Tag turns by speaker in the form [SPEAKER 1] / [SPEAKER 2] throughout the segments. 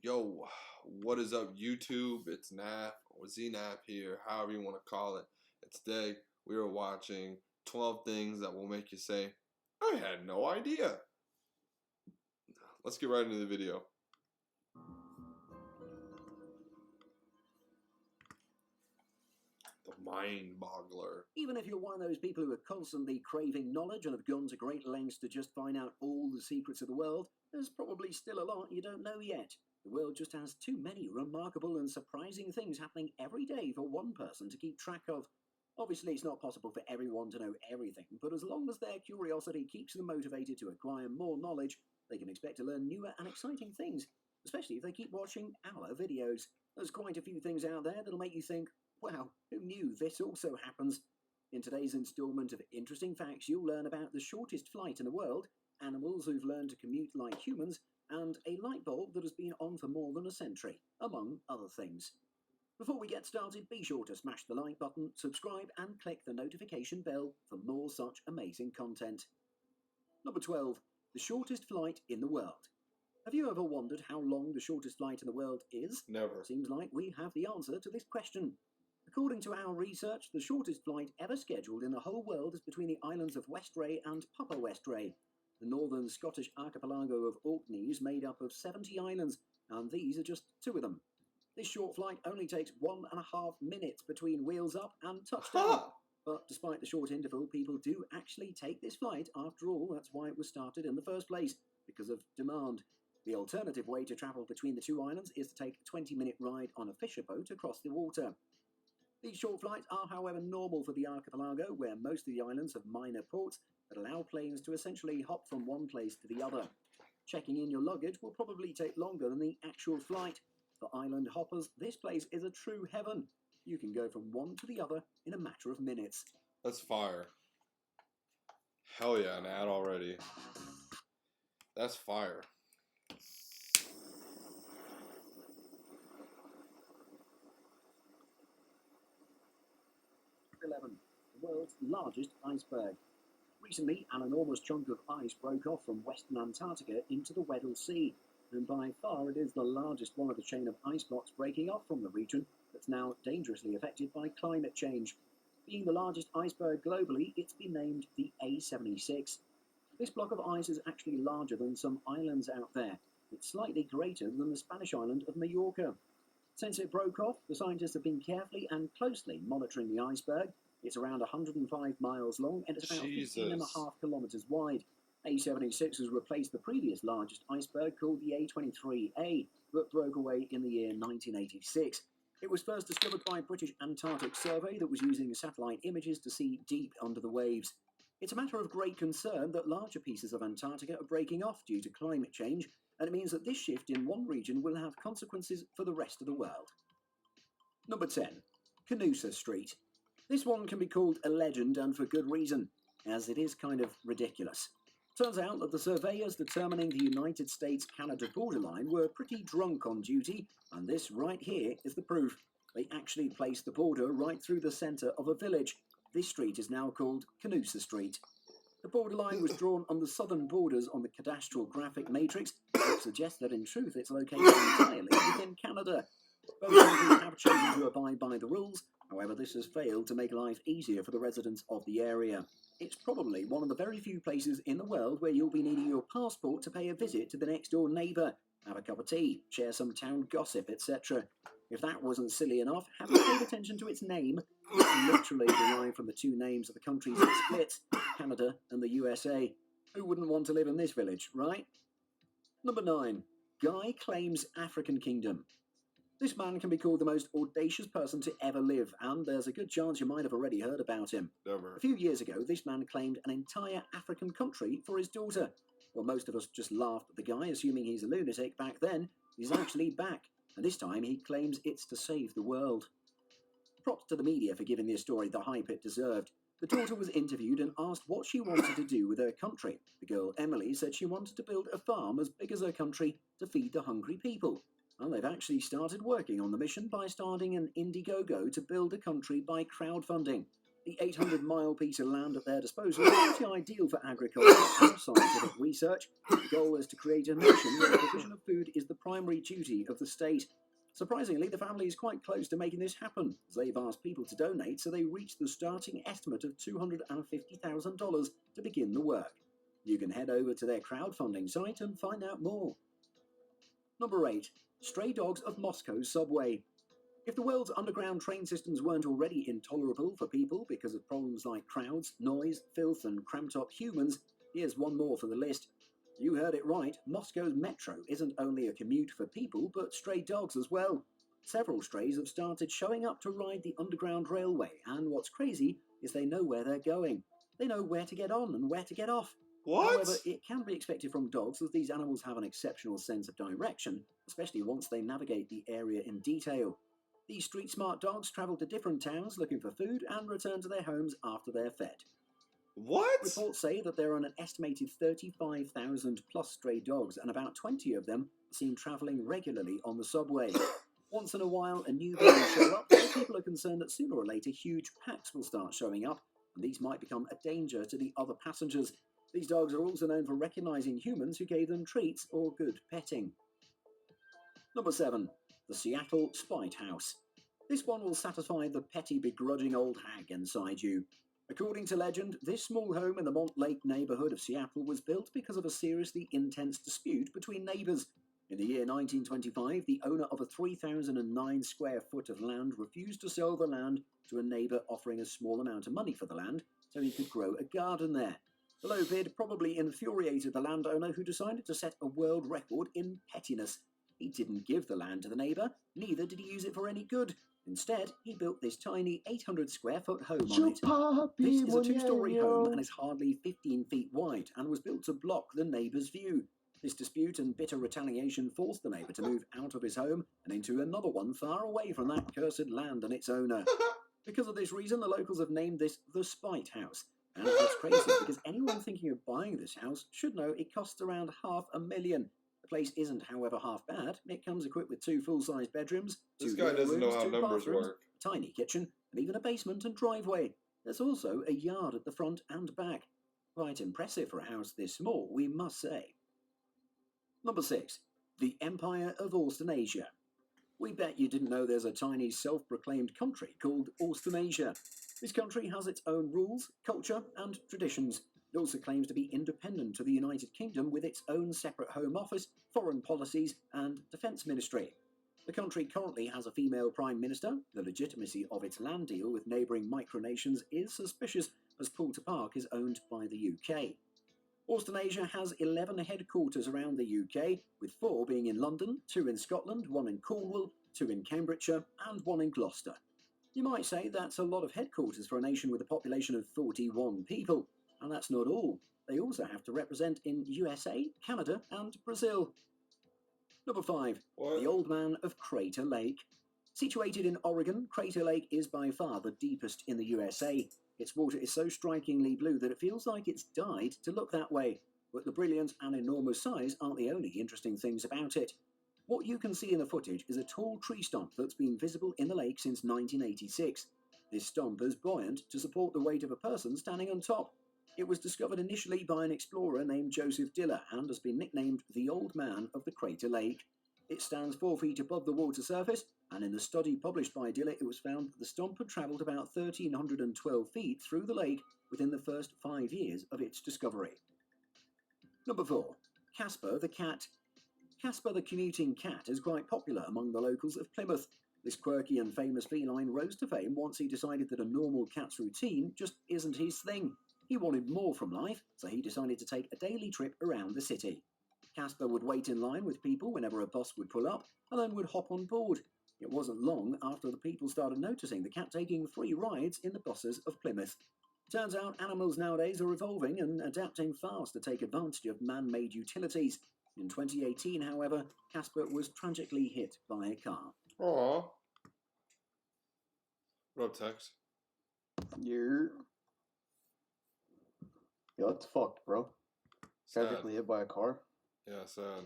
[SPEAKER 1] Yo, what is up, YouTube? It's Nap or ZNap here, however you want to call it. And today we are watching 12 things that will make you say, I had no idea. Let's get right into the video. The Mind Boggler.
[SPEAKER 2] Even if you're one of those people who are constantly craving knowledge and have gone to great lengths to just find out all the secrets of the world, there's probably still a lot you don't know yet. The world just has too many remarkable and surprising things happening every day for one person to keep track of. Obviously, it's not possible for everyone to know everything, but as long as their curiosity keeps them motivated to acquire more knowledge, they can expect to learn newer and exciting things, especially if they keep watching our videos. There's quite a few things out there that'll make you think, wow, who knew this also happens? In today's installment of Interesting Facts, you'll learn about the shortest flight in the world, animals who've learned to commute like humans, and a light bulb that has been on for more than a century, among other things. Before we get started, be sure to smash the like button, subscribe, and click the notification bell for more such amazing content. Number 12. The shortest flight in the world. Have you ever wondered how long the shortest flight in the world is?
[SPEAKER 1] Never.
[SPEAKER 2] Seems like we have the answer to this question. According to our research, the shortest flight ever scheduled in the whole world is between the islands of Westray and Papa Westray. The northern Scottish archipelago of Orkney is made up of 70 islands, and these are just 2 of them. This short flight only takes 1.5 minutes between wheels up and touchdown. But despite the short interval, people do actually take this flight. After all, that's why it was started in the first place, because of demand. The alternative way to travel between the 2 islands is to take a 20-minute ride on a fisher boat across the water. These short flights are, however, normal for the archipelago, where most of the islands have minor ports that allow planes to essentially hop from one place to the other. Checking in your luggage will probably take longer than the actual flight. For island hoppers, this place is a true heaven. You can go from one to the other in a matter of minutes.
[SPEAKER 1] That's fire. Hell yeah, an ad already. That's fire.
[SPEAKER 2] Number 11. The world's largest iceberg. Recently, an enormous chunk of ice broke off from western Antarctica into the Weddell Sea, and by far it is the largest one of the chain of ice blocks breaking off from the region that's now dangerously affected by climate change. Being the largest iceberg globally, it's been named the A76. This block of ice is actually larger than some islands out there. It's slightly greater than the Spanish island of Majorca. Since it broke off, the scientists have been carefully and closely monitoring the iceberg. It's around 105 miles long and it's about 15.5 kilometers wide. A76 has replaced the previous largest iceberg called the A23A, that broke away in the year 1986. It was first discovered by British Antarctic Survey that was using satellite images to see deep under the waves. It's a matter of great concern that larger pieces of Antarctica are breaking off due to climate change, and it means that this shift in one region will have consequences for the rest of the world. Number 10. Canusa Street. This one can be called a legend, and for good reason, as it is kind of ridiculous. Turns out that the surveyors determining the United States-Canada borderline were pretty drunk on duty, and this right here is the proof. They actually placed the border right through the centre of a village. This street is now called Canusa Street. The borderline was drawn on the southern borders on the cadastral graphic matrix, which suggests that in truth it's located entirely within Canada. Both countries have chosen to abide by the rules, however this has failed to make life easier for the residents of the area. It's probably one of the very few places in the world where you'll be needing your passport to pay a visit to the next door neighbour, have a cup of tea, share some town gossip, etc. If that wasn't silly enough, have you paid attention to its name? It's literally derived from the 2 names of the countries it splits, Canada and the USA. Who wouldn't want to live in this village, right? Number 9. Guy claims African kingdom. This man can be called the most audacious person to ever live, and there's a good chance you might have already heard about him.
[SPEAKER 1] Never.
[SPEAKER 2] A few years ago, this man claimed an entire African country for his daughter. Well, most of us just laughed at the guy, assuming he's a lunatic back then. He's actually back, and this time he claims it's to save the world. Props to the media for giving this story the hype it deserved. The daughter was interviewed and asked what she wanted to do with her country. The girl, Emily, said she wanted to build a farm as big as her country to feed the hungry people. And they've actually started working on the mission by starting an Indiegogo to build a country by crowdfunding. The 800-mile piece of land at their disposal is pretty ideal for agriculture and scientific research. The goal is to create a nation where the provision of food is the primary duty of the state. Surprisingly, the family is quite close to making this happen, as they've asked people to donate so they reach the starting estimate of $250,000 to begin the work. You can head over to their crowdfunding site and find out more. Number 8. Stray dogs of Moscow's subway. If the world's underground train systems weren't already intolerable for people because of problems like crowds, noise, filth, and cramped-up humans, here's one more for the list. You heard it right, Moscow's metro isn't only a commute for people, but stray dogs as well. Several strays have started showing up to ride the underground railway, and what's crazy is they know where they're going. They know where to get on and where to get off.
[SPEAKER 1] What?
[SPEAKER 2] However, it can be expected from dogs as these animals have an exceptional sense of direction, especially once they navigate the area in detail. These street-smart dogs travel to different towns looking for food and return to their homes after they're fed.
[SPEAKER 1] What?
[SPEAKER 2] Reports say that there are an estimated 35,000 plus stray dogs, and about 20 of them are seen travelling regularly on the subway. Once in a while, a new breed will show up, but people are concerned that sooner or later huge packs will start showing up, and these might become a danger to the other passengers. These dogs are also known for recognising humans who gave them treats or good petting. Number 7. The Seattle Spite House. This one will satisfy the petty, begrudging old hag inside you. According to legend, this small home in the Montlake neighbourhood of Seattle was built because of a seriously intense dispute between neighbours. In the year 1925, the owner of a 3,009 square foot of land refused to sell the land to a neighbour offering a small amount of money for the land so he could grow a garden there. The low bid probably infuriated the landowner, who decided to set a world record in pettiness. He didn't give the land to the neighbour, neither did he use it for any good. Instead, he built this tiny 800 square foot home on it. This is a 2-storey home and is hardly 15 feet wide and was built to block the neighbour's view. This dispute and bitter retaliation forced the neighbour to move out of his home and into another one far away from that cursed land and its owner. Because of this reason, the locals have named this the Spite House. And it's crazy because anyone thinking of buying this house should know it costs around $500,000. The place isn't, however, half bad. It comes equipped with 2 full-sized bedrooms,
[SPEAKER 1] This
[SPEAKER 2] 2
[SPEAKER 1] guy doesn't know
[SPEAKER 2] rooms,
[SPEAKER 1] how
[SPEAKER 2] 2
[SPEAKER 1] numbers
[SPEAKER 2] bathrooms,
[SPEAKER 1] work.
[SPEAKER 2] a tiny kitchen, and even a basement and driveway. There's also a yard at the front and back. Quite impressive for a house this small, we must say. Number 6. The Empire of Australasia. We bet you didn't know there's a tiny self-proclaimed country called Australasia. This country has its own rules, culture and traditions. It also claims to be independent to the United Kingdom with its own separate Home Office, foreign policies and defence ministry. The country currently has a female Prime Minister. The legitimacy of its land deal with neighbouring micronations is suspicious, as Poulter Park is owned by the UK. Australasia has 11 headquarters around the UK, with 4 being in London, 2 in Scotland, 1 in Cornwall, 2 in Cambridgeshire and 1 in Gloucester. You might say that's a lot of headquarters for a nation with a population of 41 people, and that's not all. They also have to represent in USA, Canada and Brazil. Number 5.
[SPEAKER 1] What?
[SPEAKER 2] The Old Man of Crater Lake. Situated in Oregon, Crater Lake is by far the deepest in the USA. Its water is so strikingly blue that it feels like it's died to look that way. But the brilliant and enormous size aren't the only interesting things about it. What you can see in the footage is a tall tree stump that's been visible in the lake since 1986. This stump is buoyant to support the weight of a person standing on top. It was discovered initially by an explorer named Joseph Diller and has been nicknamed the Old Man of the Crater Lake. It stands 4 feet above the water surface, and in the study published by Diller, it was found that the stump had travelled about 1,312 feet through the lake within the first 5 years of its discovery. Number 4. Casper the Cat. Casper the commuting cat is quite popular among the locals of Plymouth. This quirky and famous feline rose to fame once he decided that a normal cat's routine just isn't his thing. He wanted more from life, so he decided to take a daily trip around the city. Casper would wait in line with people whenever a bus would pull up, and then would hop on board. It wasn't long after the people started noticing the cat taking free rides in the buses of Plymouth. Turns out animals nowadays are evolving and adapting fast to take advantage of man-made utilities. In 2018, however, Casper was tragically hit by a car.
[SPEAKER 1] Aww. What up, Tex?
[SPEAKER 3] Yeah. Yeah, that's fucked, bro.
[SPEAKER 1] Sad.
[SPEAKER 3] Tragically hit by a car.
[SPEAKER 1] Yeah, sad.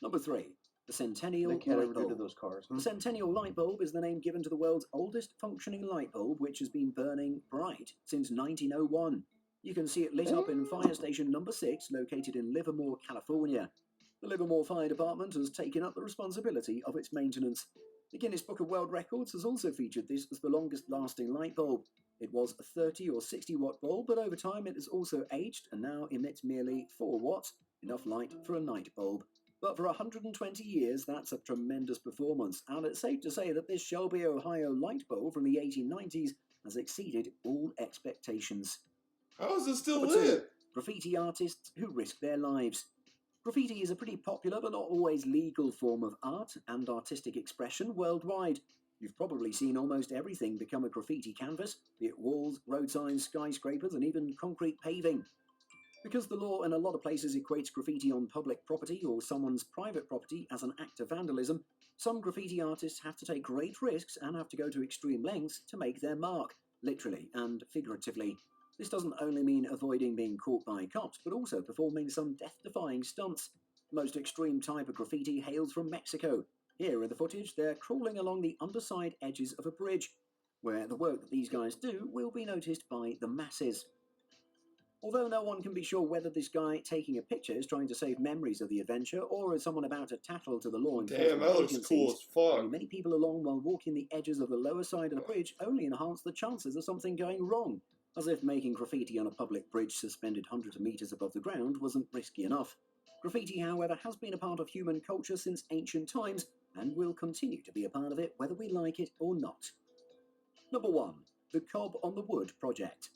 [SPEAKER 2] Number 3. The Centennial
[SPEAKER 3] They can't
[SPEAKER 2] Light
[SPEAKER 3] ever do to
[SPEAKER 2] Bulb.
[SPEAKER 3] those cars.
[SPEAKER 2] The Centennial Light Bulb is the name given to the world's oldest functioning light bulb, which has been burning bright since 1901. You can see it lit up in Fire Station Number 6, located in Livermore, California. The Livermore Fire Department has taken up the responsibility of its maintenance. The Guinness Book of World Records has also featured this as the longest lasting light bulb. It was a 30 or 60 watt bulb, but over time it has also aged and now emits merely 4 watts, enough light for a night bulb. But for 120 years, that's a tremendous performance, and it's safe to say that this Shelby, Ohio light bulb from the 1890s has exceeded all expectations.
[SPEAKER 1] How is it still
[SPEAKER 2] Number 2,
[SPEAKER 1] lit?
[SPEAKER 2] graffiti artists who risk their lives. Graffiti is a pretty popular but not always legal form of art and artistic expression worldwide. You've probably seen almost everything become a graffiti canvas, be it walls, road signs, skyscrapers, and even concrete paving. Because the law in a lot of places equates graffiti on public property or someone's private property as an act of vandalism, some graffiti artists have to take great risks and have to go to extreme lengths to make their mark, literally and figuratively. This doesn't only mean avoiding being caught by cops, but also performing some death-defying stunts. The most extreme type of graffiti hails from Mexico. Here in the footage, they're crawling along the underside edges of a bridge, where the work that these guys do will be noticed by the masses. Although no one can be sure whether this guy taking a picture is trying to save memories of the adventure or is someone about to tattle to the law enforcement
[SPEAKER 1] Damn, that looks
[SPEAKER 2] agencies,
[SPEAKER 1] cool as fuck.
[SPEAKER 2] having many people along while walking the edges of the lower side of the bridge only enhance the chances of something going wrong, as if making graffiti on a public bridge suspended hundreds of meters above the ground wasn't risky enough. Graffiti, however, has been a part of human culture since ancient times and will continue to be a part of it whether we like it or not. Number 1. The Cob on the Wood Project.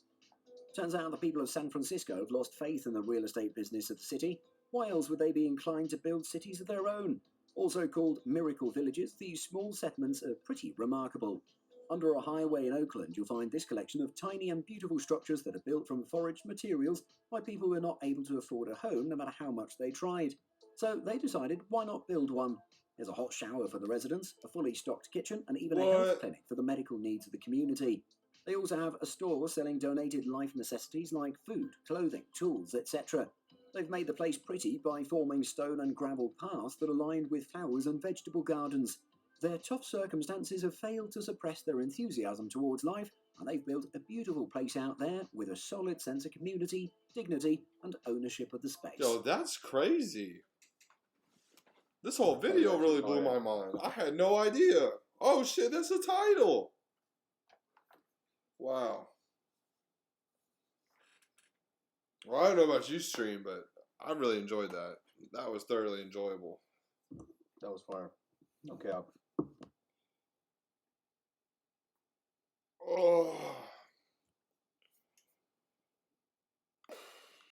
[SPEAKER 2] Turns out the people of San Francisco have lost faith in the real estate business of the city. Why else would they be inclined to build cities of their own? Also called miracle villages, these small settlements are pretty remarkable. Under a highway in Oakland, you'll find this collection of tiny and beautiful structures that are built from foraged materials by people who are not able to afford a home no matter how much they tried. So they decided, why not build one? There's a hot shower for the residents, a fully stocked kitchen, and even a health clinic for the medical needs of the community. They also have a store selling donated life necessities like food, clothing, tools, etc. They've made the place pretty by forming stone and gravel paths that are lined with flowers and vegetable gardens. Their tough circumstances have failed to suppress their enthusiasm towards life, and they've built a beautiful place out there with a solid sense of community, dignity, and ownership of the space.
[SPEAKER 1] Yo, that's crazy. This whole video really blew my mind. I had no idea. Oh shit, that's the title. Wow. Well, I don't know about you, Stream, but I really enjoyed that. That was thoroughly enjoyable.
[SPEAKER 3] That was fire. Okay,
[SPEAKER 1] Oh.